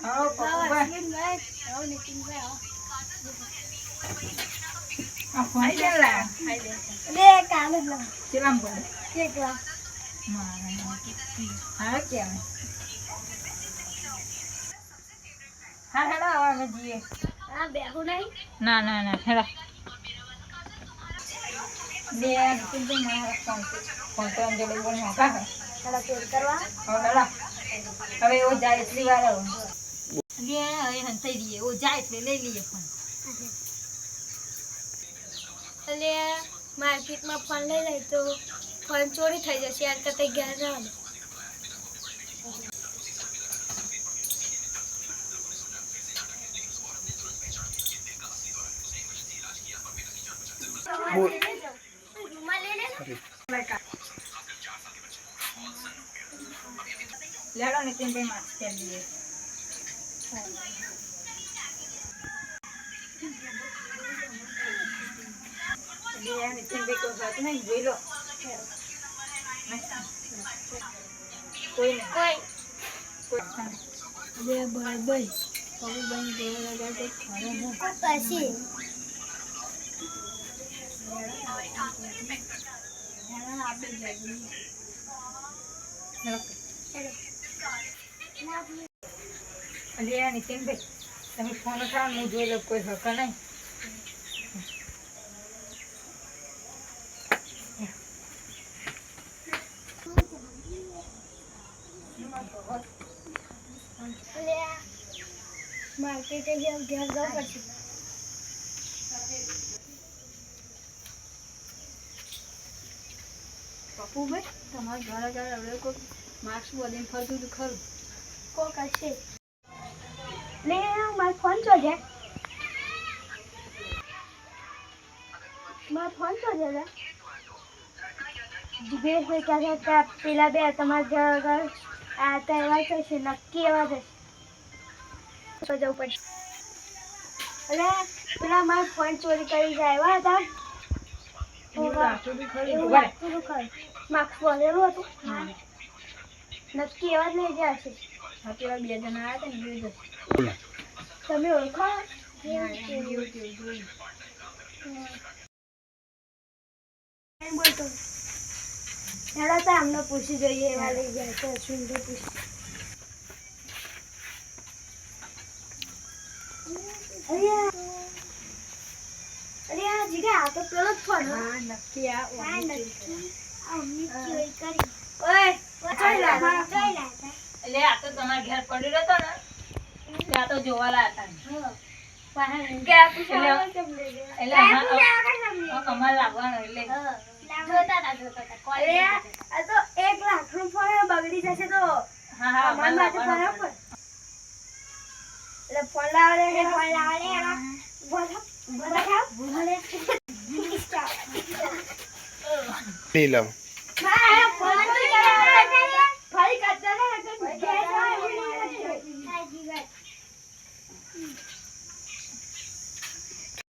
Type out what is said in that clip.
how પપ્પુભાઈ આ phone કેલા લે કામ જ લા ચલામ પડે કેટલા હા કેમ હા હેડા આવા મે જીએ આ બેહુ નહીં ના ના ના હેડા બે કીધું મારા ફોન તો અંજલિ બોલ મોકા હે થોડા પેડ કરવા હેડા હવે ઓ જાય એટલી વાર લે હવે હંતાઈ દઈએ ઓ જાય એટલે લઈ લઈએ ફોન એટલે માર્કેટમાં ફોન લઈ લે તો ફોન ચોરી થઈ જશે યાર કરતા ઘેર રહેવા દે લેડો નીતિનભાઈ માસ્ક કરી દઈએ નીતિનભાઈ કોઈ વાત નહીં જોઈ લો કોઈ નહીં કોઈ કોઈ બે ભાઈ પપ્પુભાઈ જોવા લગાડે ખરે હું પછી અરે નીતિનભાઈ તમે ફોન ઉઠાવો હું જોઈ લો કોઈ હક નહીં માર્કેટે ઘેર જવું પડશે પપ્પુભાઈ તમારા ઘરે હવે કોઈ માસ્ક બોલીને ફરતું હતું ખરું કોક હશે લે મારો ફોન ચો છે મારો ફોન ચો છે બે કહેતા પેલા બે તમારા ઘર આ તહેવાર થશે નક્કી એવા થશે તો જવું પડશે અરે પેલા મારો ફોન ચોરી કરી જાય હતા માર્ક્સ બોલેલું હતું નક્કી એવા જ લઈ ગયા છે પેલા બે જણા આવ્યા હતા ને બે તમે ઓળખો બોલતો હેડા તો આમને પૂછી જોઈએ એવા લઈ જાય તો સુંદર પૂછી અરે આ જીગા આ તો પેલો જ ફોન હા નક્કી આ ઓય ચાલ લા એટલે આ તો તમારા ઘેર પડી રહ્યો હતો ને ત્યાં તો જોવા લાયા હતા એટલે અમારે લાવવાનો એટલે આ તો 1 લાખ નું ફોન બગડી જશે તો હા હા અમાર માટે બરાબર એટલે ફોન લાવે બોલ બોલ નહીં લાવ